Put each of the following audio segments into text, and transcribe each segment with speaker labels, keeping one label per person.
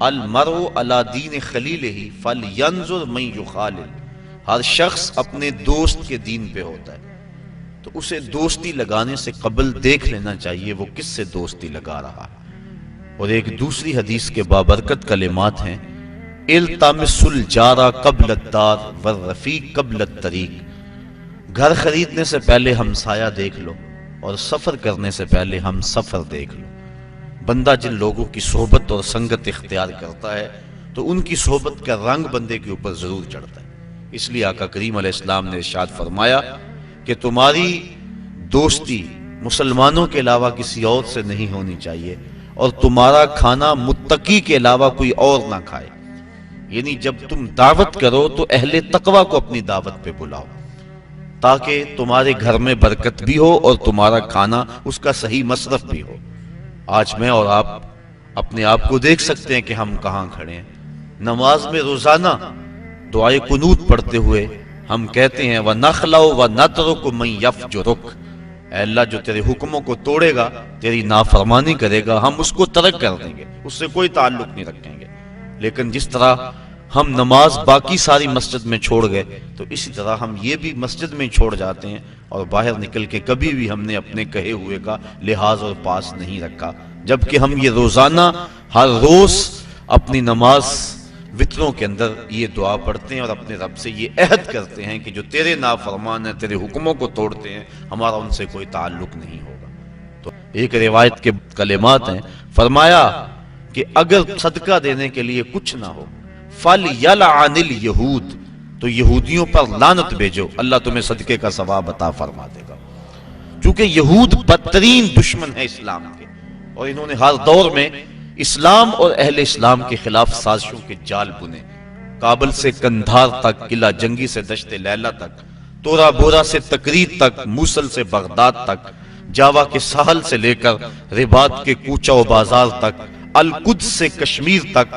Speaker 1: المرء علی دین خلیلہ فلینظر من یخالل، ہر شخص اپنے دوست کے دین پہ ہوتا ہے، تو اسے دوستی لگانے سے قبل دیکھ لینا چاہیے وہ کس سے دوستی لگا رہا ہے۔ اور ایک دوسری حدیث کے بابرکت کلمات ہیں، التمس الجار قبل الدار والرفیق قبل الطریق، گھر خریدنے سے پہلے ہمسایہ دیکھ لو اور سفر کرنے سے پہلے ہم سفر دیکھ لو۔ بندہ جن لوگوں کی صحبت اور سنگت اختیار کرتا ہے تو ان کی صحبت کا رنگ بندے کے اوپر ضرور چڑھتا ہے۔ اس لیے آقا کریم علیہ السلام نے ارشاد فرمایا کہ تمہاری دوستی مسلمانوں کے علاوہ کسی اور سے نہیں ہونی چاہیے، اور تمہارا کھانا متقی کے علاوہ کوئی اور نہ کھائے۔ یعنی جب تم دعوت کرو تو اہل تقوی کو اپنی دعوت پہ بلاؤ، تاکہ تمہارے گھر میں برکت بھی ہو اور تمہارا کھانا اس کا صحیح مصرف بھی ہو۔ آج میں اور آپ اپنے آپ کو دیکھ سکتے ہیں کہ ہم کہاں کھڑے ہیں۔ نماز میں روزانہ دعائے قنوت پڑھتے ہوئے ہم کہتے ہیں وَنَخْلَوْ وَنَتْرُكُ مَنْ يَفْجُرُكَ، اے اللہ جو تیرے حکموں کو توڑے گا، تیری نافرمانی کرے گا، ہم اس کو ترک کر دیں گے، اس سے کوئی تعلق نہیں رکھیں گے۔ لیکن جس طرح ہم نماز باقی ساری مسجد میں چھوڑ گئے، تو اسی طرح ہم یہ بھی مسجد میں چھوڑ جاتے ہیں، اور باہر نکل کے کبھی بھی ہم نے اپنے کہے ہوئے کا لحاظ اور پاس نہیں رکھا، جبکہ ہم یہ روزانہ ہر روز اپنی نماز وطروں کے اندر یہ دعا پڑھتے ہیں اور اپنے رب سے یہ عہد کرتے ہیں کہ جو تیرے نافرمان ہیں، تیرے حکموں کو توڑتے ہیں، ہمارا ان سے کوئی تعلق نہیں ہوگا۔ تو ایک روایت کے کلمات ہیں، فرمایا کہ اگر صدقہ دینے کے لیے کچھ نہ ہو فَلْيَلْعَنِ الْيَهُودِ، تو یہودیوں پر لعنت بھیجو، اللہ تمہیں صدقے کا ثواب عطا فرما دے گا۔ چونکہ یہود بدترین دشمن ہے اسلام کے، اور انہوں نے ہر دور میں اسلام اور اہل اسلام کے خلاف سازشوں کے جال بنے۔ کابل سے کندھار تک، قلعہ جنگی سے دشت لیلہ تک، تورا بورا سے تکریت تک، موصل سے بغداد تک، جاوا کے ساحل سے لے کر رباط کے کوچہ و بازار تک، القدس سے کشمیر تک،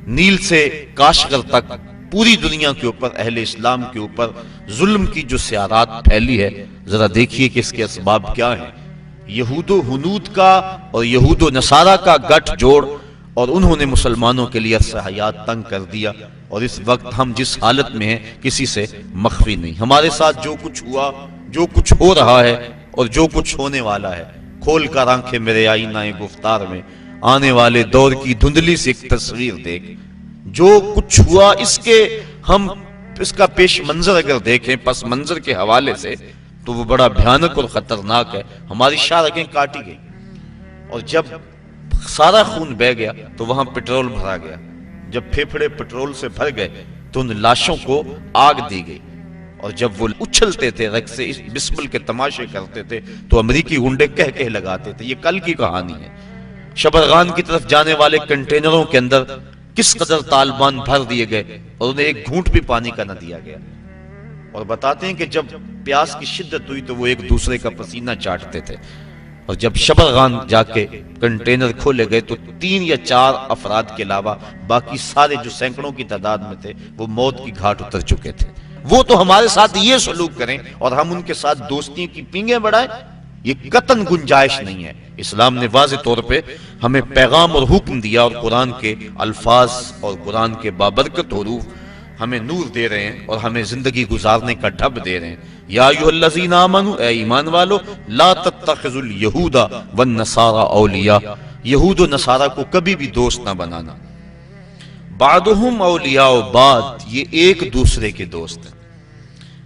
Speaker 1: نیل سے کاشغر تک، پوری دنیا کے اوپر اہل اسلام کے اوپر ظلم کی جو سیارات پھیلی ہے، ذرا دیکھیے کہ اس کے اسباب کیا ہیں۔ یہود و ہنود کا اور یہود و نصارہ کا گٹھ جوڑ، اور انہوں نے مسلمانوں کے لیے عرصہ حیات تنگ کر دیا، اور اس وقت ہم جس حالت میں ہیں کسی سے مخفی نہیں۔ ہمارے ساتھ جو کچھ ہوا، جو کچھ ہو رہا ہے اور جو کچھ ہونے والا ہے، کھول کر آنکھیں میرے آئینہ گفتار میں، آنے والے دور کی دھندلی سے ایک تصویر دیکھ۔ جو کچھ ہوا اس کا پیش منظر اگر دیکھیں پس منظر کے حوالے سے، تو وہ بڑا بھیانک اور خطرناک ہے۔ ہماری شارگیں کاٹی گئی، اور جب سارا خون بہ گیا تو وہاں پٹرول بھرا گیا۔ جب پھیپھڑے پٹرول سے بھر گئے تو ان لاشوں کو آگ دی گئی، اور جب وہ اچھلتے تھے رق سے بسمل کے تماشے کرتے تھے تو امریکی گنڈے کہہ لگاتے تھے۔ یہ کل کی کہانی ہے۔ شبرغان کی طرف جانے والے کنٹینروں کے اندر کس قدر طالبان بھر دیے گئے، اور انہیں ایک گھونٹ بھی پانی کا نہ دیا گیا۔ اور بتاتے ہیں کہ جب پیاس کی شدت ہوئی تو وہ ایک دوسرے کا پسینہ چاٹتے تھے، اور جب شبرغان جا کے کنٹینر کھولے گئے تو 3 یا 4 افراد کے علاوہ باقی سارے جو سینکڑوں کی تعداد میں تھے وہ موت کی گھاٹ اتر چکے تھے۔ وہ تو ہمارے ساتھ یہ سلوک کریں اور ہم ان کے ساتھ دوستیوں کی پینگیں بڑھائیں، یہ قطعاً گنجائش نہیں ہے۔ اسلام نے واضح طور پہ ہمیں پیغام اور حکم دیا، اور قرآن کے الفاظ اور قرآن کے بابرکت حروف ہمیں نور دے رہے ہیں اور ہمیں زندگی گزارنے کا ڈھب دے رہے ہیں۔ یا ایھا الذین آمنوا، اے ایمان والو، لا تتخذوا اليہود والنصارى اولیاء، یہود و نصارہ کو کبھی بھی دوست نہ بنانا۔ بعضهم اولیاء بعض، یہ ایک دوسرے کے دوست ہیں۔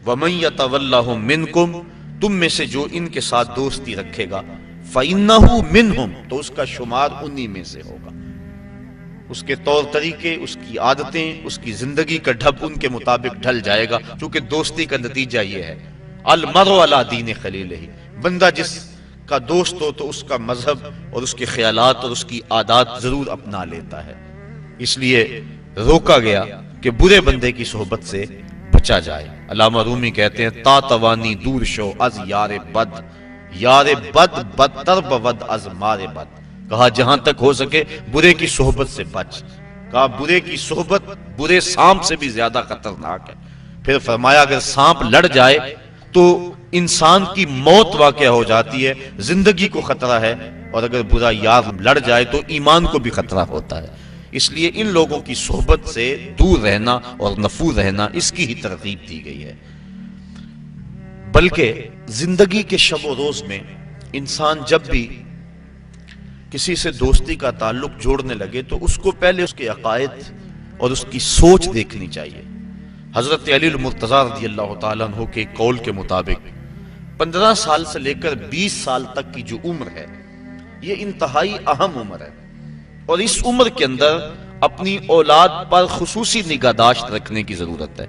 Speaker 1: ومن یتولہم منکم، تم میں سے جو ان کے ساتھ دوستی رکھے گا، فإنہ منہم، تو اس کا شمار انہی میں سے ہوگا۔ اس کے طور طریقے، اس کی عادتیں، اس کی زندگی کا ڈھب ان کے مطابق ڈھل جائے گا، چونکہ دوستی کا نتیجہ یہ ہے المرء علی دین خلیلہ، بندہ جس کا دوست ہو تو اس کا مذہب اور اس کے خیالات اور اس کی عادات ضرور اپنا لیتا ہے۔ اس لیے روکا گیا کہ برے بندے کی صحبت سے بچا جائے۔ علامہ رومی کہتے ہیں تا توانی دور شو از یار بد، یار بد بدتر بود از مار بد، کہا جہاں تک ہو سکے برے کی صحبت سے بچ، کہا برے کی صحبت برے سانپ سے بھی زیادہ خطرناک ہے۔ پھر فرمایا اگر سانپ لڑ جائے تو انسان کی موت واقع ہو جاتی ہے، زندگی کو خطرہ ہے، اور اگر برا یار لڑ جائے تو ایمان کو بھی خطرہ ہوتا ہے۔ اس لیے ان لوگوں کی صحبت سے دور رہنا اور نفور رہنا اس کی ہی ترغیب دی گئی ہے۔ بلکہ زندگی کے شب و روز میں انسان جب بھی کسی سے دوستی کا تعلق جوڑنے لگے تو اس کو پہلے اس کے عقائد اور اس کی سوچ دیکھنی چاہیے۔ حضرت علی المرتضیٰ رضی اللہ تعالیٰ عنہ کے قول کے مطابق 15 سال سے لے کر 20 سال تک کی جو عمر ہے یہ انتہائی اہم عمر ہے، اور اس عمر کے اندر اپنی اولاد پر خصوصی نگہداشت رکھنے کی ضرورت ہے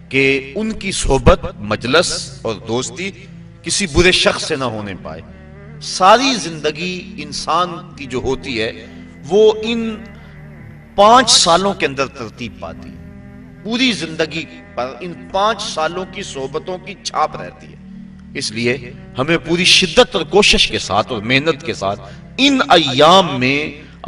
Speaker 1: کہ ان کی صحبت، مجلس اور دوستی کسی برے شخص سے نہ ہونے پائے۔ ساری زندگی انسان کی جو ہوتی ہے وہ ان 5 سالوں کے اندر ترتیب پاتی ہے، پوری زندگی پر ان 5 سالوں کی صحبتوں کی چھاپ رہتی ہے۔ اس لیے ہمیں پوری شدت اور کوشش کے ساتھ اور محنت کے ساتھ ان ایام میں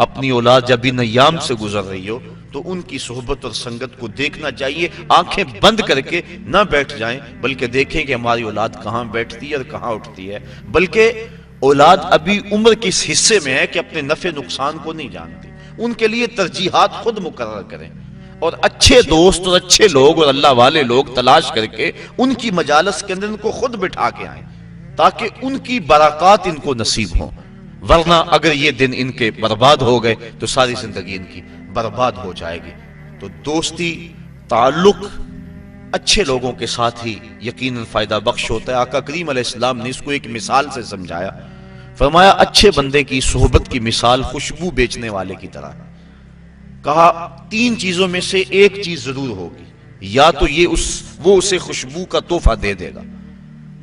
Speaker 1: اپنی اولاد جب ان ایام سے گزر رہی ہو تو ان کی صحبت اور سنگت کو دیکھنا چاہیے، آنکھیں بند کر کے نہ بیٹھ جائیں، بلکہ دیکھیں کہ ہماری اولاد کہاں بیٹھتی ہے اور کہاں اٹھتی ہے۔ بلکہ اولاد ابھی عمر کے اس حصے میں ہے کہ اپنے نفع نقصان کو نہیں جانتی، ان کے لیے ترجیحات خود مقرر کریں، اور اچھے دوست اور اچھے لوگ اور اللہ والے لوگ تلاش کر کے ان کی مجالس کے اندر ان کو خود بٹھا کے آئیں تاکہ ان کی برکات ان کو نصیب ہوں، ورنہ اگر یہ دن ان کے برباد ہو گئے تو ساری زندگی ان کی برباد ہو جائے گی۔ تو دوستی، تعلق اچھے لوگوں کے ساتھ ہی یقیناً فائدہ بخش ہوتا ہے۔ آقا کریم علیہ السلام نے اس کو ایک مثال سے سمجھایا، فرمایا اچھے بندے کی صحبت کی مثال خوشبو بیچنے والے کی طرح، کہا 3 چیزوں میں سے ایک چیز ضرور ہوگی، یا تو وہ اسے خوشبو کا تحفہ دے دے گا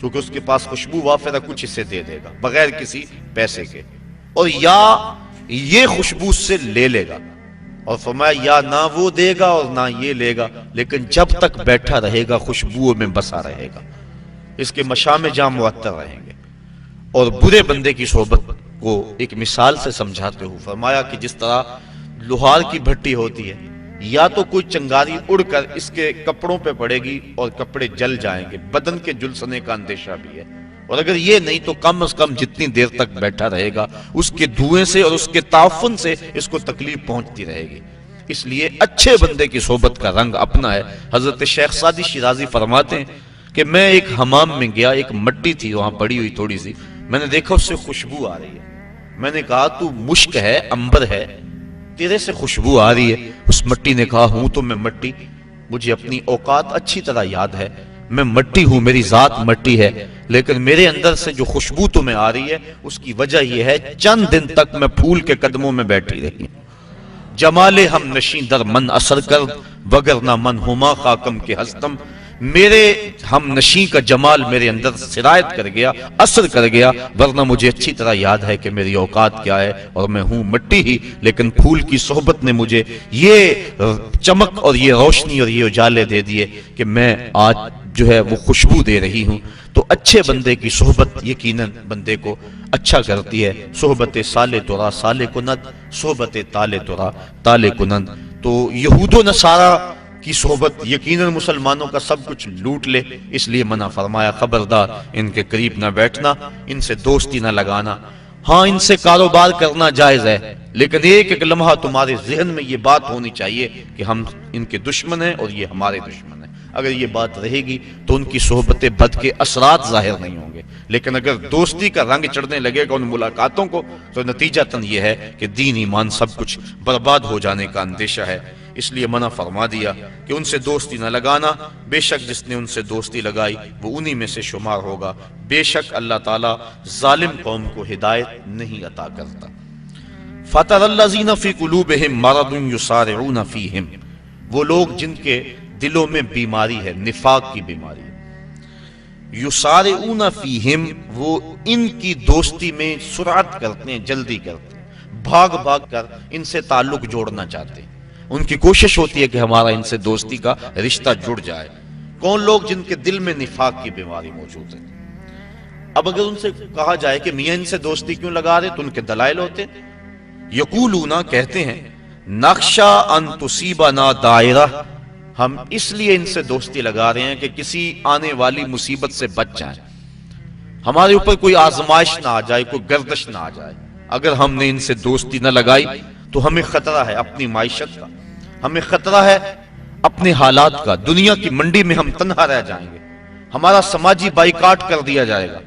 Speaker 1: کیونکہ اس کے پاس خوشبو وافر ہے، کچھ اسے دے دے گا بغیر کسی پیسے کے، اور یا یہ خوشبو سے لے لے گا، اور فرمایا یا نہ وہ دے گا اور نہ یہ لے گا، لیکن جب تک بیٹھا رہے گا خوشبو میں بسا رہے گا، اس کے مشام جام معطر رہیں گے۔ اور برے بندے کی صحبت کو ایک مثال سے سمجھاتے ہوئے فرمایا کہ جس طرح لوہار کی بھٹی ہوتی ہے، یا تو کوئی چنگاری اڑ کر اس کے کپڑوں پہ پڑے گی اور کپڑے جل جائیں گے، بدن کے جلسنے کا اندیشہ بھی ہے، اور اگر یہ نہیں تو کم از کم جتنی دیر تک بیٹھا رہے گا اس کے دھوئیں سے اور اس کے تعفن سے اس کو تکلیف پہنچتی رہے گی۔ اس لیے اچھے بندے کی صحبت کا رنگ اپنا ہے۔ حضرت شیخ سعدی شیرازی فرماتے ہیں کہ میں ایک حمام میں گیا، ایک مٹی تھی وہاں پڑی ہوئی تھوڑی سی، میں نے دیکھا اس سے خوشبو آ رہی ہے، میں نے کہا تو مشک ہے، عنبر ہے، تیرے سے خوشبو آ رہی ہے۔ اس مٹی نے کہا ہوں تو میں مٹی، مجھے اپنی اوقات اچھی طرح یاد ہے، میں مٹی ہوں، میری ذات مٹی ہے، لیکن میرے اندر سے جو خوشبو تمہیں آ رہی ہے اس کی وجہ یہ ہے چند دن تک میں پھول کے قدموں میں بیٹھی رہی، جمال ہم نشیں در من اثر کر وگرنہ من ہما خاکم کے ہستم، میرے ہم نشیں کا جمال میرے اندر سرایت کر گیا، اثر کر گیا، ورنہ مجھے اچھی طرح یاد ہے کہ میری اوقات کیا ہے اور میں ہوں مٹی ہی، لیکن پھول کی صحبت نے مجھے یہ چمک اور یہ روشنی اور یہ اجالے دے دیے کہ میں آج جو ہے وہ خوشبو دے رہی ہوں۔ تو اچھے بندے کی صحبت یقیناً بندے کو اچھا کرتی ہے۔ صحبت سالے ترا سالے کنند، صحبت تالے ترا تالے کنند۔ تو یہود و نصارہ کی صحبت یقیناً مسلمانوں کا سب کچھ لوٹ لے، اس لیے منع فرمایا خبردار ان کے قریب نہ بیٹھنا، ان سے دوستی نہ لگانا۔ ہاں ان سے کاروبار کرنا جائز ہے، لیکن ایک ایک لمحہ تمہارے ذہن میں یہ بات ہونی چاہیے کہ ہم ان کے دشمن ہیں اور یہ ہمارے دشمن ہیں۔ اگر یہ بات رہے گی تو ان کی صحبت بد کے اثرات ظاہر نہیں ہوں گے، لیکن اگر دوستی کا رنگ چڑھنے لگے گا ان ملاقاتوں کو تو نتیجتاً یہ ہے کہ دین ایمان سب کچھ برباد ہو جانے کا اندیشہ ہے۔ اس لیے منع فرما دیا کہ ان سے دوستی نہ لگانا، بے شک جس نے ان سے دوستی لگائی وہ انہی میں سے شمار ہوگا، بے شک اللہ تعالیٰ ظالم قوم کو ہدایت نہیں عطا کرتا۔ فَتَرَى الَّذِينَ فِي قُلُوبِهِم مَّرَضٌ يُسَارِعُونَ فِيهِمْ، وہ لوگ جن کے دلوں میں بیماری ہے، نفاق کی بیماری ہے، یسارعون فیہم، وہ ان کی دوستی میں سرعت کرتے ہیں، جلدی کرتے ہیں، بھاگ بھاگ کر ان سے تعلق جوڑنا چاہتے ہیں، ان کی کوشش ہوتی ہے کہ ہمارا ان سے دوستی کا رشتہ جڑ جائے۔ کون لوگ؟ جن کے دل میں نفاق کی بیماری موجود ہے۔ اب اگر ان سے کہا جائے کہ میاں ان سے دوستی کیوں لگا رہے تو ان کے دلائل ہوتے ہیں، یقولون، کہتے ہیں، نخشا ان تصیبنا دائرہ، ہم اس لیے ان سے دوستی لگا رہے ہیں کہ کسی آنے والی مصیبت سے بچ جائیں، ہمارے اوپر کوئی آزمائش نہ آ جائے، کوئی گردش نہ آ جائے۔ اگر ہم نے ان سے دوستی نہ لگائی تو ہمیں خطرہ ہے اپنی معیشت کا، ہمیں خطرہ ہے اپنے حالات کا. دنیا کی منڈی میں ہم تنہا رہ جائیں گے، ہمارا سماجی بائیکاٹ کر دیا جائے گا،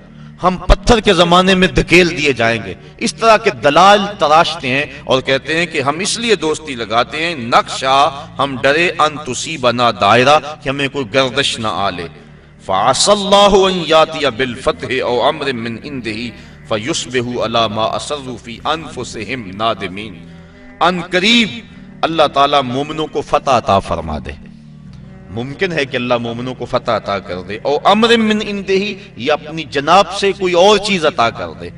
Speaker 1: ہم پتھر کے زمانے میں دھکیل دیے جائیں گے. اس طرح کے دلال تراشتے ہیں اور کہتے ہیں کہ ہم اس لیے دوستی لگاتے ہیں نقشہ ہم ڈرے ان تصیبنا دائرہ کہ ہمیں کوئی گردش نہ آلے. فعسى الله ان ياتي بالفتح او امر من عنده فيصبحوا على ما اسروا في انفسهم نادمين. ان قریب اللہ تعالیٰ مومنوں کو فتح عطا فرما دے. ممکن ہے کہ اللہ مومنوں کو فتح عطا کر دے، او امر من عنده یا اپنی جناب سے کوئی اور چیز عطا کر دے.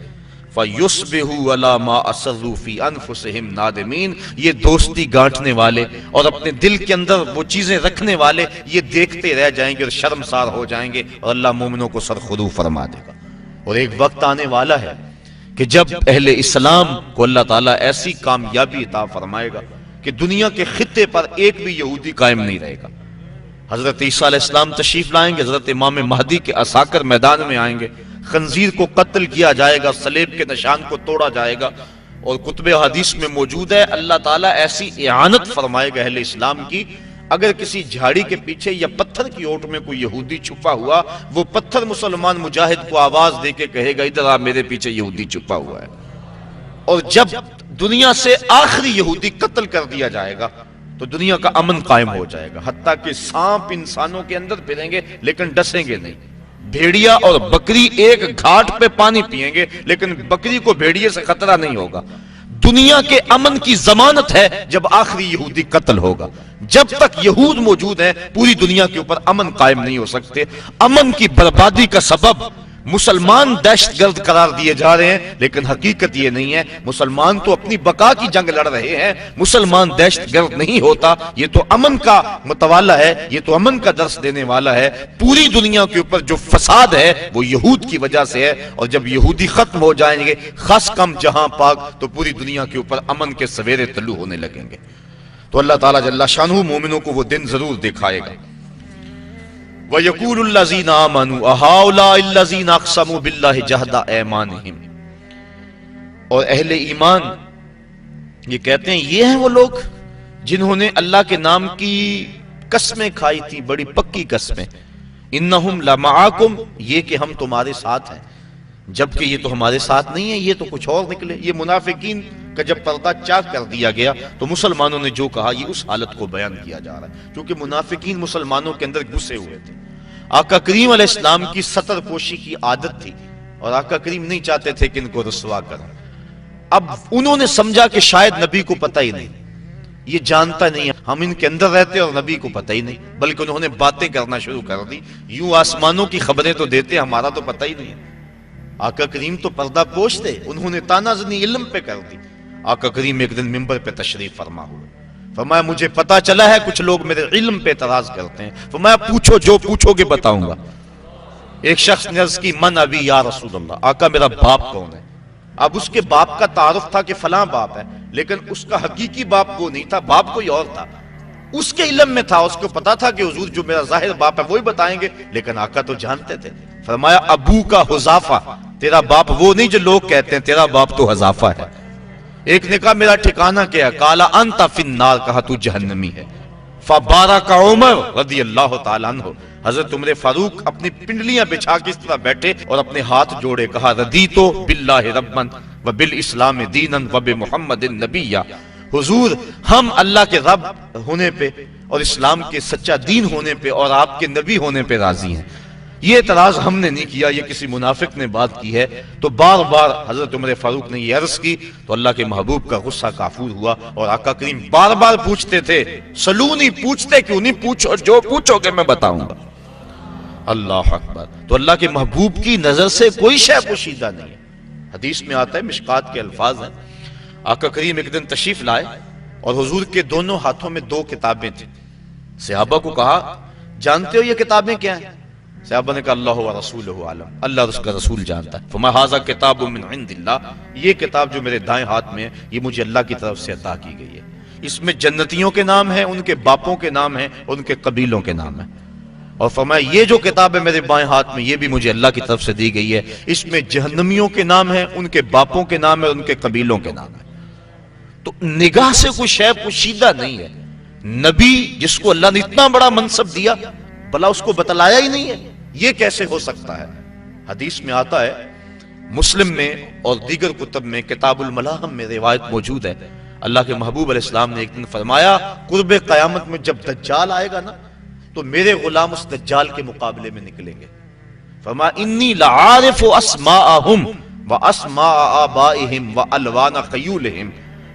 Speaker 1: فَيُصْبِحُوا عَلَى مَا أَسَرُّوا فِي أَنفُسِهِمْ نَادِمِينَ. یہ دوستی گانٹنے والے اور اپنے دل کے اندر وہ چیزیں رکھنے والے یہ دیکھتے رہ جائیں گے اور شرمسار ہو جائیں گے، اور اللہ مومنوں کو سرخرو فرما دے گا. اور ایک وقت آنے والا ہے کہ جب اہل اسلام کو اللہ تعالیٰ ایسی کامیابی عطا فرمائے گا کہ دنیا کے خطے پر ایک بھی یہودی قائم نہیں رہے گا. حضرت عیسیٰ علیہ السلام تشریف لائیں گے، حضرت امام مہدی کے عساکر میدان میں آئیں گے، خنزیر کو قتل کیا جائے گا، صلیب کے نشان کو توڑا جائے گا. اور کتب حدیث میں موجود ہے اللہ تعالیٰ ایسی اعانت فرمائے گا اہل اسلام کی، اگر کسی جھاڑی کے پیچھے یا پتھر کی اوٹ میں کوئی یہودی چھپا ہوا، وہ پتھر مسلمان مجاہد کو آواز دے کے کہے گا ادھر آ، میرے پیچھے یہودی چھپا ہوا ہے. اور جب دنیا سے آخری یہودی قتل کر دیا جائے گا تو دنیا کا امن قائم ہو جائے گا، حتیٰ کہ سانپ انسانوں کے اندر پھریں گے لیکن ڈسیں گے نہیں. بھیڑیا اور بکری ایک گھاٹ پہ پانی پیئیں گے لیکن بکری کو بھیڑیے سے خطرہ نہیں ہوگا. دنیا کے امن کی ضمانت ہے جب آخری یہودی قتل ہوگا. جب تک یہود موجود ہیں پوری دنیا کے اوپر امن قائم نہیں ہو سکتے. امن کی بربادی کا سبب مسلمان دہشت گرد قرار دیے جا رہے ہیں، لیکن حقیقت یہ نہیں ہے. مسلمان تو اپنی بقا کی جنگ لڑ رہے ہیں، مسلمان دہشت گرد نہیں ہوتا. یہ تو امن کا متوالا ہے، یہ تو امن کا درس دینے والا ہے. پوری دنیا کے اوپر جو فساد ہے وہ یہود کی وجہ سے ہے، اور جب یہودی ختم ہو جائیں گے خاص کم جہاں پاک تو پوری دنیا کے اوپر امن کے سویرے طلوع ہونے لگیں گے. تو اللہ تعالیٰ جل شانہ مومنوں کو وہ دن ضرور دکھائے گا. وَيَقُولُ الَّذِينَ آمَنُوا أَهَؤُلَاءِ الَّذِينَ أَقْسَمُوا بِاللَّهِ جَهْدَ أَيْمَانِهِمْ. اور اہل ایمان یہ کہتے ہیں یہ ہیں وہ لوگ جنہوں نے اللہ کے نام کی قسمیں کھائی تھی، بڑی پکی قسمیں. إِنَّهُمْ لَمَعَكُمْ، یہ کہ ہم تمہارے ساتھ ہیں، جبکہ یہ تو ہمارے ساتھ نہیں ہے، یہ تو کچھ اور نکلے. یہ منافقین کا جب پردہ چاک کر دیا گیا تو مسلمانوں نے جو کہا یہ اس حالت کو بیان کیا جا رہا ہے، کیونکہ منافقین مسلمانوں کے اندر گھسے ہوئے تھے. آقا کریم علیہ السلام کی ستر پوشی کی عادت تھی اور آقا کریم نہیں چاہتے تھے کہ ان کو رسوا کریں. اب انہوں نے سمجھا کہ شاید نبی کو پتہ ہی نہیں، یہ جانتا نہیں ہے، ہم ان کے اندر رہتے اور نبی کو پتہ ہی نہیں، بلکہ انہوں نے باتیں کرنا شروع کر دی. یوں آسمانوں کی خبریں تو دیتے، ہمارا تو پتہ ہی نہیں ہے. آقا کریم تو پردہ پوش تھے، انہوں نے تانا زنی علم پہ کر دی. آقا کریم ایک دن منبر پہ تشریف فرما ہوئے، فرمایا مجھے پتا چلا ہے کچھ لوگ میرے علم پہ اعتراض کرتے ہیں. فرمایا پوچھو، جو پوچھو گے بتاؤں گا. ایک شخص نے عرض کی من ابی یا رسول اللہ، آقا میرا باپ کون ہے؟ اب اس کے باپ کا تعارف تھا کہ فلاں باپ ہے، لیکن اس کا حقیقی باپ وہ نہیں تھا، باپ کوئی اور تھا. اس کے علم میں تھا، اس کو پتا تھا کہ حضور جو میرا ظاہر باپ ہے وہی بتائیں گے، لیکن آقا تو جانتے تھے. فرمایا ابو کا حذافہ، تیرا باپ وہ نہیں جو لوگ کہتے ہیں، تیرا باپ تو حذافہ ہے. ایک نے کہا میرا ٹھکانہ کیا ہے؟ قال انت فی النار، کہا تو جہنمی ہے. فبارک عمر رضی اللہ تعالیٰ عنہ، حضرت عمر فاروق اپنی پنڈلیاں بچھا کے اس طرح بیٹھے اور اپنے ہاتھ جوڑے، کہا رضیت باللہ ربا وبالاسلام دینا وبمحمد نبیا. حضور ہم اللہ کے رب ہونے پہ اور اسلام کے سچا دین ہونے پہ اور آپ کے نبی ہونے پہ راضی ہیں. یہ اعتراض ہم نے نہیں کیا، یہ کسی منافق نے بات کی ہے. تو بار بار حضرت عمر فاروق نے یہ عرض کی تو اللہ کے محبوب کا غصہ کافور ہوا، اور آقا کریم بار بار پوچھتے تھے، سلونی، پوچھتے کیوں نہیں؟ پوچھو، جو پوچھو گے میں بتاؤں گا. اللہ اکبر. تو اللہ کے محبوب کی نظر سے کوئی شے پوشیدہ نہیں ہے. حدیث میں آتا ہے، مشکات کے الفاظ ہیں، آقا کریم ایک دن تشریف لائے اور حضور کے دونوں ہاتھوں میں دو کتابیں تھیں. صحابہ کو کہا جانتے ہو یہ کتابیں کیا ہیں؟ صحابہ نے کہا اللہ و رسولہ عالم، اللہ اور اس کا رسول جانتا ہے. فما ھذا کتاب من عند اللہ، یہ کتاب جو میرے دائیں ہاتھ میں ہے یہ مجھے اللہ کی طرف سے عطا کی گئی ہے. اس میں جنتیوں کے نام ہیں، ان کے باپوں کے نام ہیں، ان کے قبیلوں کے نام ہیں. اور فرمایا یہ جو کتاب ہے میرے بائیں ہاتھ میں یہ بھی مجھے اللہ کی طرف سے دی گئی ہے، اس میں جہنمیوں کے نام ہیں، ان کے باپوں کے نام ہیں، ان کے قبیلوں کے نام ہیں. تو نگاہ سے کوئی شے پوشیدہ نہیں ہے. نبی جس کو اللہ نے اتنا بڑا منصب دیا بھلا اس کو بتلایا ہی نہیں ہے، یہ کیسے ہو سکتا ہے؟ حدیث میں آتا ہے، مسلم میں اور دیگر کتب میں کتاب الملاحم میں روایت موجود ہے، اللہ کے محبوب علیہ السلام نے ایک دن فرمایا قرب قیامت میں جب دجال آئے گا نا تو میرے غلام اس دجال کے مقابلے میں نکلیں گے. فرمایا انی لعارف اسماءہم واسماء آبائہم والوان خیولہم،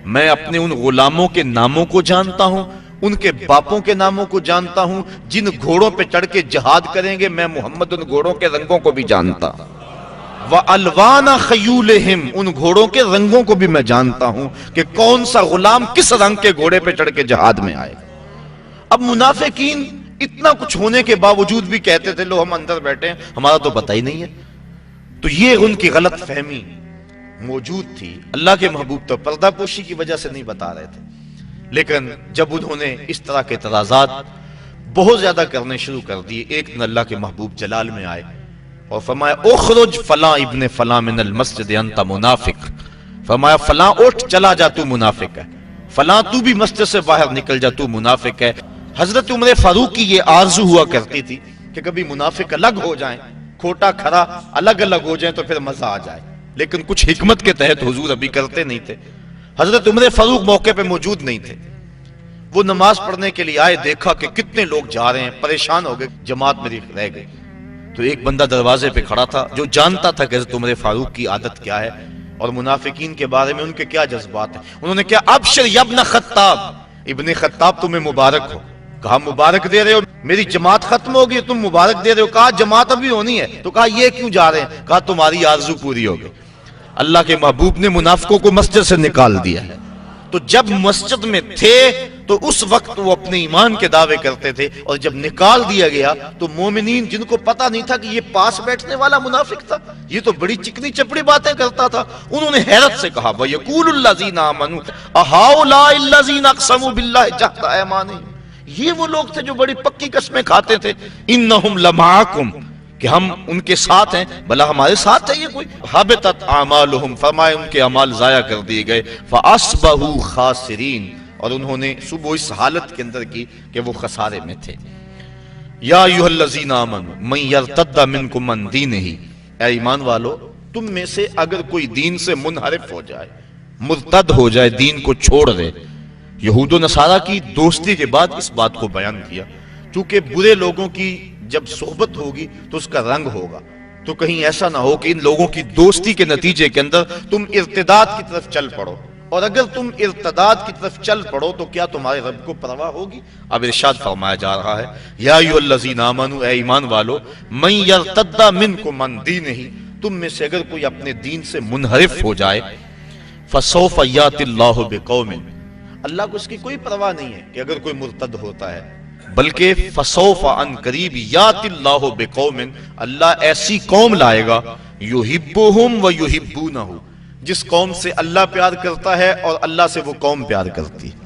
Speaker 1: میں اپنے ان غلاموں کے ناموں کو جانتا ہوں، ان کے باپوں کے ناموں کو جانتا ہوں، جن گھوڑوں پہ چڑھ کے جہاد کریں گے میں محمد ان گھوڑوں کے رنگوں کو بھی جانتا ہوں، وَأَلْوَانَ خَيُولِهِمْ، ان گھوڑوں کے رنگوں کو بھی میں جانتا ہوں کہ کون سا غلام کس رنگ کے گھوڑے پہ چڑھ کے جہاد میں آئے. اب منافقین اتنا کچھ ہونے کے باوجود بھی کہتے تھے لو ہم اندر بیٹھے ہیں ہمارا تو پتہ ہی نہیں ہے. تو یہ ان کی غلط فہمی موجود تھی. اللہ کے محبوب تو پردہ پوشی کی وجہ سے نہیں بتا رہے تھے، لیکن جب انہوں نے اس طرح کے اعتراضات بہت زیادہ کرنے شروع کر دیے، ایک دن اللہ کے محبوب جلال میں آئے اور فرمایا اخرج فلاں ابن فلاں من المسجد انت منافق، فرمایا فلاں اٹھ چلا جا تو منافق ہے، فلاں تو بھی مسجد سے باہر نکل جا تو منافق ہے. حضرت عمر فاروق کی یہ آرزو ہوا کرتی تھی کہ کبھی منافق الگ ہو جائیں، کھوٹا کھرا الگ الگ ہو جائیں تو پھر مزہ آ جائے، لیکن کچھ حکمت کے تحت حضور ابھی کرتے نہیں تھے. حضرت عمر فاروق موقع پہ موجود نہیں تھے، وہ نماز پڑھنے کے لیے آئے، دیکھا کہ کتنے لوگ جا رہے ہیں، پریشان ہو گئے، جماعت میری رہ گئی. تو ایک بندہ دروازے پہ کھڑا تھا جو جانتا تھا کہ حضرت عمر فاروق کی عادت کیا ہے اور منافقین کے بارے میں ان کے کیا جذبات ہیں. انہوں نے کہا ابشر یا ابن خطاب، ابن خطاب تمہیں مبارک ہو. کہا مبارک دے رہے ہو، میری جماعت ختم ہوگی تم مبارک دے رہے ہو. کہا جماعت ابھی ہونی ہے. تو کہا یہ کیوں جا رہے ہیں؟ کہا تمہاری آرزو پوری ہو گئی. اللہ کے محبوب نے منافقوں کو مسجد سے نکال دیا ہے. تو جب مسجد میں تھے تو اس وقت وہ اپنے ایمان کے دعوے کرتے تھے، اور جب نکال دیا گیا تو مومنین جن کو پتا نہیں تھا کہ یہ پاس بیٹھنے والا منافق تھا، یہ تو بڑی چکنی چپڑی باتیں کرتا تھا، انہوں نے حیرت سے کہا وَيَقُولُ الَّذِينَ آمَنُوا أَهَؤُلَاءِ الَّذِينَ أَقْسَمُوا بِاللَّهِ جَهْدَ أَيْمَانِهِمْ، یہ وہ لوگ تھے جو بڑی پکی قسمیں کھاتے تھے، إِنَّهُمْ لَمَعَكُمْ، کہ ہم ان کے ساتھ ہیں، بھلا ہمارے ساتھ ہے یہ کوئی. حبطت اعمالهم، فرمائے ان کے اعمال ضائع کر دیے گئے. فاصبحوا خاسرین، اور انہوں نے صبح اس حالت کے اندر کی کہ وہ خسارے میں تھے. یا ایھا الذین آمنوا من یرتد منکم عن دینہ، اے ایمان والو تم میں سے اگر کوئی دین سے منحرف ہو جائے، مرتد ہو جائے، دین کو چھوڑ دے. یہود و نصارہ کی دوستی کے بعد اس بات کو بیان کیا، چونکہ برے لوگوں کی جب صحبت ہوگی تو اس کا رنگ ہوگا، تو کہیں ایسا نہ ہو کہ ان لوگوں کی دوستی کے نتیجے کے اندر تم ارتداد کی طرف چل پڑو، اور اگر تم ارتداد کی طرف چل پڑو تو کیا تمہارے رب کو پرواہ ہوگی؟ اب ارشاد فرمایا جا رہا ہے یا ایھا الذین آمنوا، اے ایمان والو، من یرتد منکم عن دینہ، تم میں سے اگر کوئی اپنے دین سے منحرف ہو جائے، فسوف یاتی اللہ بقوم، اللہ کو اس کی کوئی پرواہ نہیں ہے کہ اگر کوئی مرتد ہوتا ہے، بلکہ فسوف ان قریب یاتی اللہ بقوم، اللہ ایسی قوم لائے گا یحبہم و یحبونہ، جس قوم سے اللہ پیار کرتا ہے اور اللہ سے وہ قوم پیار کرتی ہے.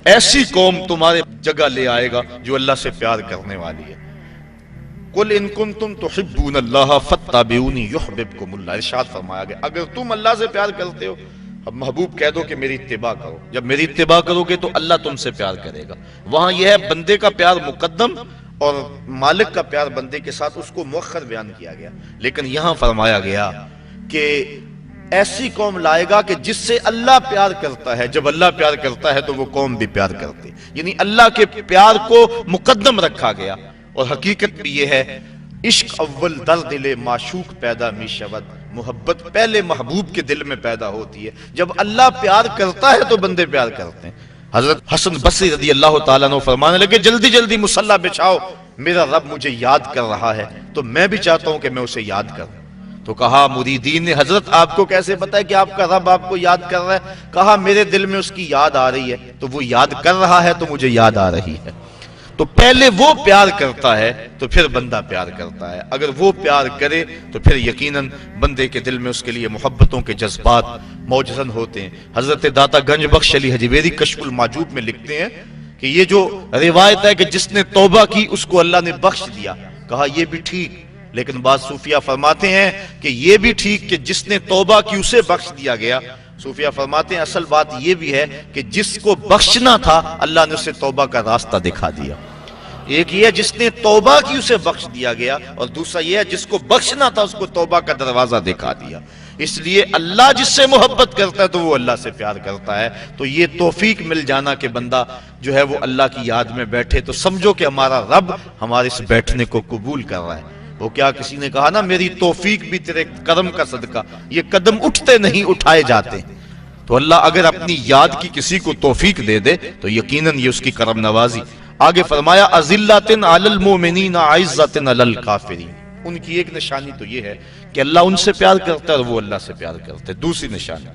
Speaker 1: ایسی قوم تمہارے جگہ لے آئے گا جو اللہ سے پیار کرنے والی ہے. قل ان کنتم تحبون اللہ فاتبعونی یحببکم اللہ، ارشاد فرمایا گیا اگر تم اللہ سے پیار کرتے ہو، اب محبوب کہہ دو کہ میری اتباع کرو، جب میری اتباع کرو گے تو اللہ تم سے پیار کرے گا. وہاں یہ ہے بندے کا پیار مقدم اور مالک کا پیار بندے کے ساتھ، اس کو مؤخر بیان کیا گیا. لیکن یہاں فرمایا گیا کہ ایسی قوم لائے گا کہ جس سے اللہ پیار کرتا ہے، جب اللہ پیار کرتا ہے تو وہ قوم بھی پیار کرتی، یعنی اللہ کے پیار کو مقدم رکھا گیا. اور حقیقت بھی یہ ہے عشق اول در دل معشوق پیدا می شود، محبت پہلے محبوب کے دل میں پیدا ہوتی ہے. جب اللہ پیار کرتا ہے تو بندے پیار کرتے ہیں. حضرت حسن بصری رضی اللہ تعالیٰ عنہ فرمانے لگے جلدی جلدی مصلی بچھاؤ، میرا رب مجھے یاد کر رہا ہے تو میں بھی چاہتا ہوں کہ میں اسے یاد کروں. تو کہا مریدین نے حضرت آپ کو کیسے پتا ہے کہ آپ کا رب آپ کو یاد کر رہا ہے؟ کہا میرے دل میں اس کی یاد آ رہی ہے، تو وہ یاد کر رہا ہے تو مجھے یاد آ رہی ہے. تو پہلے وہ پیار کرتا ہے تو پھر بندہ پیار کرتا ہے. اگر وہ پیار کرے تو پھر یقیناً بندے کے دل میں اس کے لیے محبتوں کے جذبات موجزن ہوتے ہیں. حضرت داتا گنج بخش علی حجویری کشف المعجوب میں لکھتے ہیں کہ یہ جو روایت ہے کہ جس نے توبہ کی اس کو اللہ نے بخش دیا، کہا یہ بھی ٹھیک، لیکن بعض صوفیہ فرماتے ہیں کہ یہ بھی ٹھیک کہ جس نے توبہ کی اسے بخش دیا گیا، صوفیہ فرماتے ہیں اصل بات یہ بھی ہے کہ جس کو بخشنا تھا اللہ نے اسے توبہ کا راستہ دکھا دیا. ایک یہ ہے جس نے توبہ کی اسے بخش دیا گیا، اور دوسرا یہ ہے جس کو بخشنا تھا اس کو توبہ کا دروازہ دکھا دیا. اس لیے اللہ جس سے محبت کرتا ہے تو وہ اللہ سے پیار کرتا ہے. تو یہ توفیق مل جانا کہ بندہ جو ہے وہ اللہ کی یاد میں بیٹھے، تو سمجھو کہ ہمارا رب ہمارے اس بیٹھنے کو قبول کر رہا ہے. وہ کیا کسی نے کہا نا میری توفیق بھی تیرے قدم کا صدقہ، یہ قدم اٹھتے نہیں اٹھائے جاتے. تو اللہ اگر اپنی یاد کی کسی کو توفیق دے دے تو یقیناً یہ اس کی کرم نوازی. آگے فرمایا اذلۃ علی المؤمنین عزۃ علی الکافرین. ان کی ایک نشانی تو یہ ہے کہ اللہ ان سے پیار کرتا ہے اور وہ اللہ سے پیار کرتے. دوسری نشانی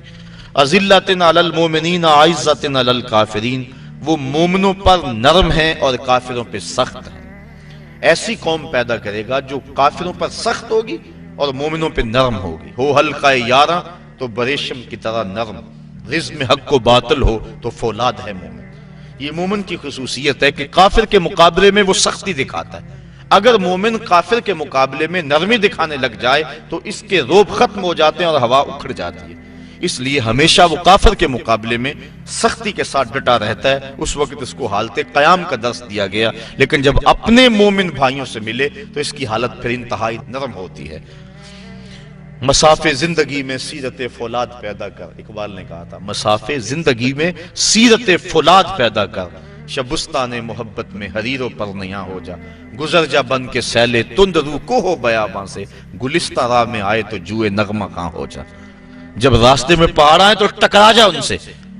Speaker 1: اذلۃ علی المؤمنین عزۃ علی الکافرین، وہ مومنوں پر نرم ہیں اور کافروں پہ سخت ہیں. ایسی قوم پیدا کرے گا جو کافروں پر سخت ہوگی اور مومنوں پہ نرم ہوگی. ہو حلقہ یاراں تو بریشم کی طرح نرم، رزم حق و باطل ہو تو فولاد ہے مومن. یہ مومن کی خصوصیت ہے کہ کافر کے مقابلے میں وہ سختی دکھاتا ہے. اگر مومن کافر کے مقابلے میں نرمی دکھانے لگ جائے تو اس کے روب ختم ہو جاتے ہیں اور ہوا اکھڑ جاتی ہے. اس لیے ہمیشہ وہ کافر کے مقابلے میں سختی کے ساتھ ڈٹا رہتا ہے. اس وقت اس کو حالت قیام کا درس دیا گیا، لیکن جب اپنے مومن بھائیوں سے ملے تو اس کی حالت پھر انتہائی نرم ہوتی ہے. مسافے زندگی میں سیرت فولاد پیدا کر، اقبال نے کہا تھا مسافے زندگی میں سیرت فولاد پیدا کر، شبستان محبت میں حریر و پرنیاں ہو جا، گزر جا بن کے سیلے تند رو کو ہو بیاباں سے، گلستہ راہ میں آئے تو جوئے نغمہ کہاں ہو جا. جب راستے میں پہاڑ آئے تو ٹکرا جا ان سے،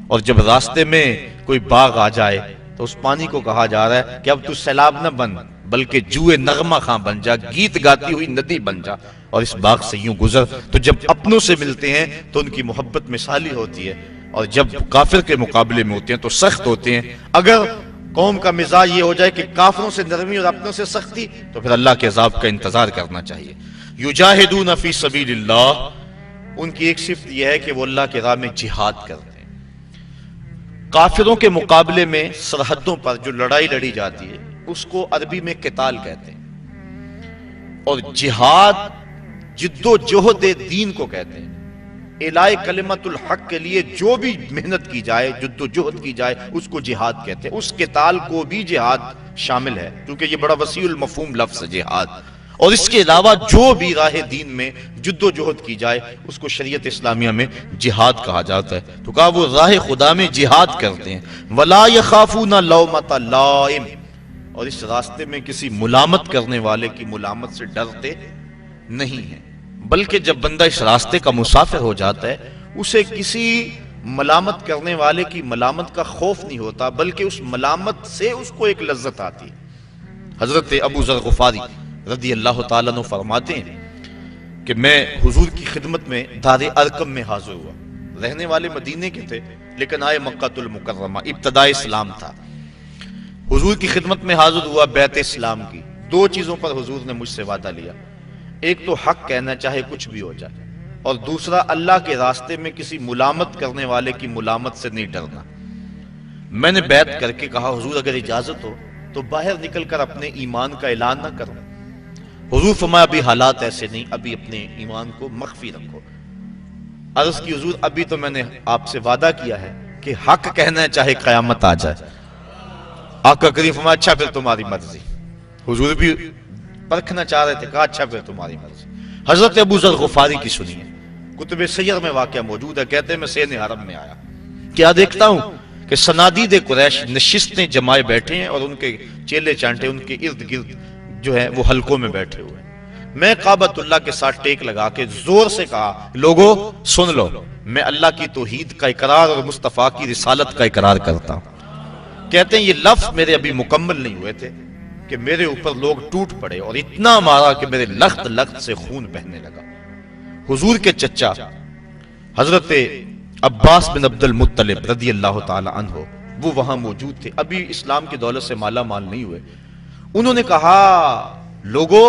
Speaker 1: اور جب راستے میں کوئی باغ آ جائے تو اس پانی کو کہا جا رہا ہے کہ اب تو سیلاب نہ بن بلکہ جوئے نغمہ خاں بن جا، گیت گاتی ہوئی ندی بن جا اور اس باغ سے یوں گزر. تو جب اپنوں سے ملتے ہیں تو ان کی محبت مثالی ہوتی ہے، اور جب کافر کے مقابلے میں ہوتے ہیں تو سخت ہوتے ہیں. اگر قوم کا مزاج یہ ہو جائے کہ کافروں سے نرمی اور اپنوں سے سختی، تو پھر اللہ کے عذاب کا انتظار کرنا چاہیے. یجاہدون فی سبیل اللہ، ان کی ایک صفت یہ ہے کہ وہ اللہ کے راہ میں جہاد کرتے ہیں. کافروں کے مقابلے میں سرحدوں پر جو لڑائی لڑی جاتی ہے اس کو عربی میں قتال کہتے ہیں، اور جہاد جد و جہد دین کو کہتے ہیں. اعلاء کلمت الحق کے لیے جو بھی محنت کی جائے، جد و جہد کی جائے، اس کو جہاد کہتے ہیں. اس قتال کو بھی جہاد شامل ہے کیونکہ یہ بڑا وسیع المفہوم لفظ ہے جہاد. اور اس کے علاوہ جو بھی راہ دین میں جد و جہد کی جائے اس کو شریعت اسلامیہ میں جہاد کہا جاتا ہے. تو کہا وہ راہ خدا میں جہاد کرتے ہیں. وَلَا يَخَافُونَ لَوْمَةَ لَائِمٍ، اور اس راستے میں کسی ملامت کرنے والے کی ملامت سے ڈرتے نہیں ہیں. بلکہ جب بندہ اس راستے کا مسافر ہو جاتا ہے اسے کسی ملامت کرنے والے کی ملامت کا خوف نہیں ہوتا، بلکہ اس ملامت سے اس کو ایک لذت آتی ہے. حضرت ابو ذر غفاری رضی اللہ تعالیٰ عنہ فرماتے ہیں کہ میں حضور کی خدمت میں دار ارقم میں حاضر ہوا. رہنے والے مدینے کے تھے لیکن آئے مکہ المکرمہ، ابتداء اسلام تھا. حضور کی خدمت میں حاضر ہوا بیعت اسلام کی. دو چیزوں پر حضور نے مجھ سے وعدہ لیا، ایک تو حق کہنا چاہے کچھ بھی ہو جائے، اور دوسرا اللہ کے راستے میں کسی ملامت کرنے والے کی ملامت سے نہیں ڈرنا. میں نے بیعت کر کے کہا حضور اگر اجازت ہو تو باہر نکل کر اپنے ایمان کا اعلان نہ کروں. حضور فرمایا ابھی حالات ایسے نہیں، ابھی اپنے ایمان کو مخفی رکھو. عرض کی حضور ابھی تو میں نے آپ سے وعدہ کیا ہے کہ حق کہنا ہے چاہے قیامت آ جائے. آقا کریم فرمایا اچھا پھر تمہاری مرضی. حضور بھی پرکھنا چاہ رہے تھے، کہا اچھا پھر تمہاری مرضی. حضرت ابو ذر غفاری کی سنیے، کتب سیر میں واقعہ موجود ہے. کہتے ہیں میں سین حرم میں آیا، کیا دیکھتا ہوں کہ صنادید قریش نشستیں جمائے بیٹھے ہیں اور ان کے چیلے چانٹے ان کے ارد گرد جو ہے وہ حلقوں میں بیٹھے ہوئے. میں کعبۃ اللہ کے ساتھ ٹیک لگا کے زور سے کہا لوگو سن لو، میں اللہ کی توحید کا اقرار اور مصطفیٰ کی رسالت کا اقرار کرتا ہوں. کہتے ہیں یہ لفظ میرے ابھی مکمل نہیں ہوئے تھے کہ میرے اوپر لوگ ٹوٹ پڑے اور اتنا مارا کہ میرے لخت لخت سے خون بہنے لگا. حضور کے چچا حضرت عباس بن عبد المطلب رضی اللہ تعالی عنہ وہ وہاں موجود تھے، ابھی اسلام کی دولت سے مالا مال نہیں ہوئے. انہوں نے کہا لوگو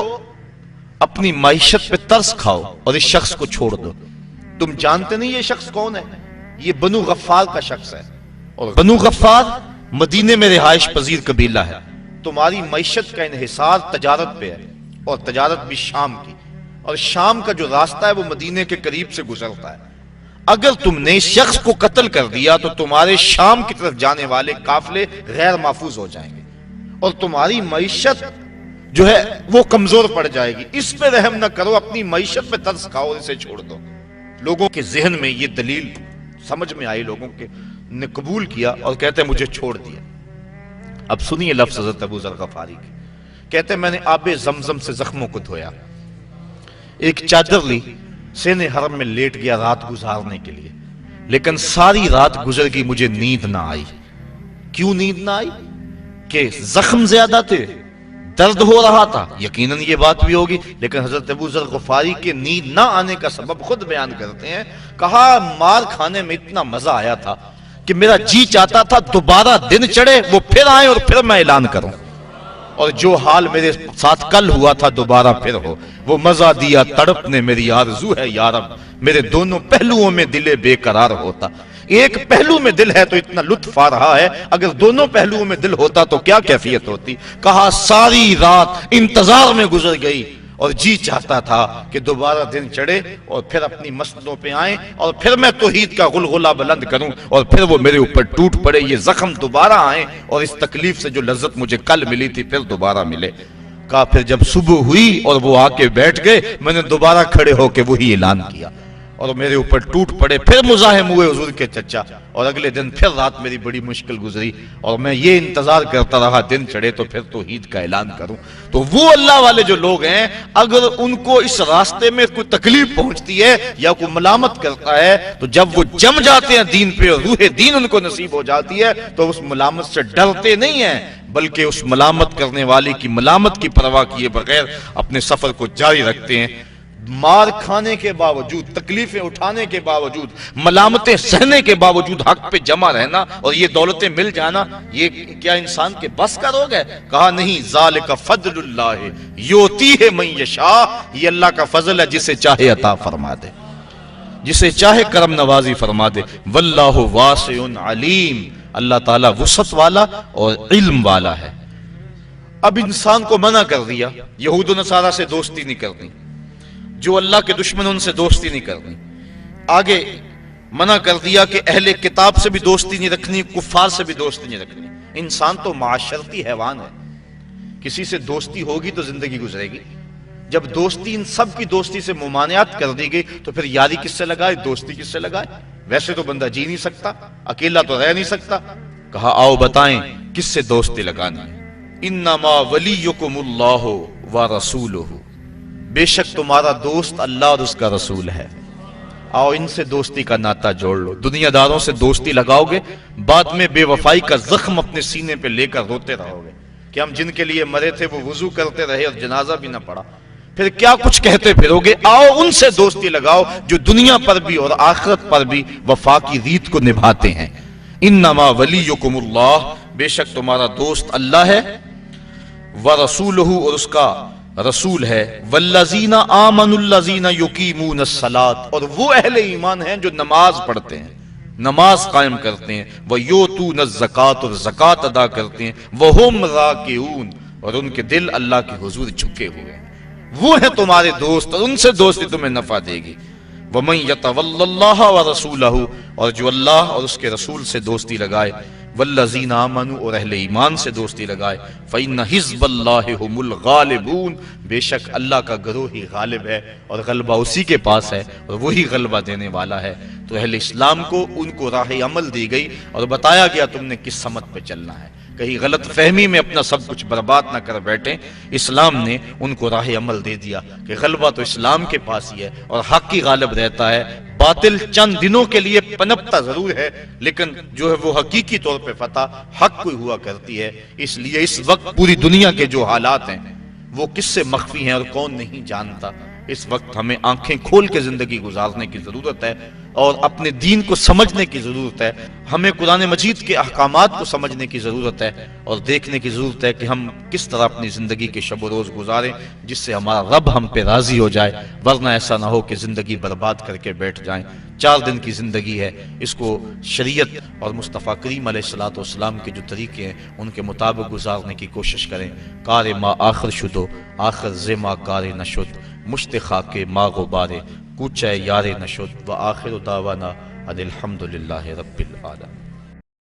Speaker 1: اپنی معیشت پہ ترس کھاؤ اور اس شخص کو چھوڑ دو. تم جانتے نہیں یہ شخص کون ہے؟ یہ بنو غفار کا شخص ہے، اور بنو غفار مدینے میں رہائش پذیر قبیلہ ہے. تمہاری معیشت کا انحصار تجارت پہ ہے، اور تجارت بھی شام کی، اور شام کا جو راستہ ہے وہ مدینے کے قریب سے گزرتا ہے. اگر تم نے اس شخص کو قتل کر دیا تو تمہارے شام کی طرف جانے والے قافلے غیر محفوظ ہو جائیں گے اور تمہاری معیشت جو ہے وہ کمزور پڑ جائے گی. اس پہ رحم نہ کرو، اپنی معیشت پہ ترس کھاؤ اور اسے چھوڑ دو. لوگوں کے ذہن میں یہ دلیل سمجھ میں آئی، لوگوں کے نے قبول کیا اور کہتے ہیں مجھے چھوڑ دیا. اب سنیے لفظ حضرت ابو ذر غفاری کے، کہتے ہیں میں نے آب زمزم سے زخموں کو دھویا، ایک چادر لی، سین حرم میں لیٹ گیا رات گزارنے کے لیے، لیکن ساری رات گزر گئی مجھے نیند نہ آئی. کیوں نیند نہ آئی؟ کہ زخم زیادہ تھے، درد ہو رہا تھا. یقیناً یہ بات بھی ہوگی، لیکن حضرت ابو ذر غفاری کے نیند نہ آنے کا سبب خود بیان کرتے ہیں. کہا مار کھانے میں اتنا مزہ آیا تھا کہ میرا جی چاہتا تھا دوبارہ دن چڑھے، وہ پھر آئے اور پھر میں اعلان کروں، اور جو حال میرے ساتھ کل ہوا تھا دوبارہ پھر ہو. وہ مزہ دیا تڑپ نے میری آرزو ہے یارب، میرے دونوں پہلوؤں میں دل بے قرار ہوتا. ایک پہلو میں دل ہے تو اتنا لطف آ رہا ہے، اگر دونوں پہلوؤں میں دل ہوتا تو کیا کیفیت ہوتی. کہا ساری رات انتظار میں گزر گئی اور جی چاہتا تھا کہ دوبارہ دن چڑھے اور پھر اپنی مسجدوں پہ آئیں اور پھر میں توحید کا غلغلہ بلند کروں اور پھر وہ میرے اوپر ٹوٹ پڑے، یہ زخم دوبارہ آئیں اور اس تکلیف سے جو لذت مجھے کل ملی تھی پھر دوبارہ ملے. کہا پھر جب صبح ہوئی اور وہ آ کے بیٹھ گئے، میں نے دوبارہ کھڑے ہو کے وہی اعلان کیا اور میرے اوپر ٹوٹ پڑے. پھر مزاحم ہوئے حضور کے چچا اور اگلے دن پھر رات میری بڑی مشکل گزری اور میں یہ انتظار کرتا رہا دن چڑھے تو پھر توحید کا اعلان کروں. تو وہ اللہ والے جو لوگ ہیں، اگر ان کو اس راستے میں کوئی تکلیف پہنچتی ہے یا کوئی ملامت کرتا ہے تو جب وہ جم جاتے ہیں دین پہ اور روح دین ان کو نصیب ہو جاتی ہے تو اس ملامت سے ڈرتے نہیں ہیں، بلکہ اس ملامت کرنے والے کی ملامت کی پرواہ کیے بغیر اپنے سفر کو جاری رکھتے ہیں. مار کھانے کے باوجود، تکلیفیں اٹھانے کے باوجود، ملامتیں سہنے کے باوجود حق پہ جمع رہنا اور یہ دولتیں مل جانا، یہ کیا انسان کے بس کا روگ ہے؟ کہا نہیں، ذالک فضل اللہ یؤتیہ من یشاء، یہ اللہ کا فضل ہے، جسے چاہے عطا فرما دے، جسے چاہے کرم نوازی فرما دے. واللہ واسع علیم، اللہ تعالیٰ وسعت والا اور علم والا ہے. اب انسان کو منع کر دیا یہود و نصارہ سے دوستی نہیں کرنی، جو اللہ کے دشمن ان سے دوستی نہیں کرنی. آگے منع کر دیا کہ اہل کتاب سے بھی دوستی نہیں رکھنی، کفار سے بھی دوستی نہیں رکھنی. انسان تو معاشرتی حیوان ہے، کسی سے دوستی ہوگی تو زندگی گزرے گی. جب دوستی ان سب کی دوستی سے ممانعت کر دی گئی تو پھر یاری کس سے لگائے، دوستی کس سے لگائے؟ ویسے تو بندہ جی نہیں سکتا، اکیلا تو رہ نہیں سکتا. کہا آؤ بتائیں کس سے دوستی لگانی ہے. انما ولیکم اللہ ورسولہ، بے شک تمہارا دوست اللہ اور اس کا رسول ہے. آؤ ان سے دوستی کا ناتا جوڑ لو. دنیا داروں سے دوستی لگاؤ گے، بعد میں بے وفائی کا زخم اپنے سینے پہ لے کر روتے رہو گے کہ ہم جن کے لیے مرے تھے وہ وضو کرتے رہے اور جنازہ بھی نہ پڑا. پھر کیا کچھ کہتے پھرو گے. آؤ ان سے دوستی لگاؤ جو دنیا پر بھی اور آخرت پر بھی وفا کی ریت کو نبھاتے ہیں. انما ولیکم اللہ، بے شک تمہارا دوست اللہ ہے، ورسولہ، اور اس کا رسول ہے. والذین آمنوا الذین یقیمون الصلاۃ، اور وہ اہل ایمان ہیں جو نماز پڑھتے ہیں، نماز قائم کرتے ہیں. ویؤتون الزکوٰۃ، اور زکوٰۃ ادا کرتے ہیں. وہم راکعون، اور ان کے دل اللہ کے حضور جھکے ہوئے ہیں. وہ ہیں تمہارے دوست اور ان سے دوستی تمہیں نفع دے گی. ومن یتول اللہ ورسولہ، اور جو اللہ اور اس کے رسول سے دوستی لگائے. والذین آمنوا، اور اہل ایمان سے دوستی لگائے. فإن حزب اللہ هم الغالبون، بے شک اللہ کا گروہ ہی غالب ہے اور غلبہ اسی کے پاس ہے اور وہی غلبہ دینے والا ہے. تو اہل اسلام کو ان کو راہ عمل دی گئی اور بتایا گیا تم نے کس سمت پہ چلنا ہے. کہیں غلط فہمی میں اپنا سب کچھ برباد نہ کر بیٹھیں. اسلام نے ان کو راہ عمل دے دیا کہ غلبہ تو اسلام کے پاس ہی ہے اور حق ہی غالب رہتا ہے. باطل چند دنوں کے لیے پنپتا ضرور ہے، لیکن جو ہے وہ حقیقی طور پہ فتح حق کو ہوا کرتی ہے. اس لیے اس وقت پوری دنیا کے جو حالات ہیں وہ کس سے مخفی ہیں اور کون نہیں جانتا. اس وقت ہمیں آنکھیں کھول کے زندگی گزارنے کی ضرورت ہے اور اپنے دین کو سمجھنے کی ضرورت ہے. ہمیں قرآن مجید کے احکامات کو سمجھنے کی ضرورت ہے اور دیکھنے کی ضرورت ہے کہ ہم کس طرح اپنی زندگی کے شب و روز گزاریں جس سے ہمارا رب ہم پہ راضی ہو جائے. ورنہ ایسا نہ ہو کہ زندگی برباد کر کے بیٹھ جائیں. 4 دن کی زندگی ہے، اس کو شریعت اور مصطفیٰ کریم علیہ الصلوۃ والسلام کے جو طریقے ہیں ان کے مطابق گزارنے کی کوشش کریں. کار ما آخر شدو آخر زما کار نشد، مشت خاک ما غبارے پوچھا ہے یار نشد، وآخر دعوانا ان الحمدللہ رب العالمین۔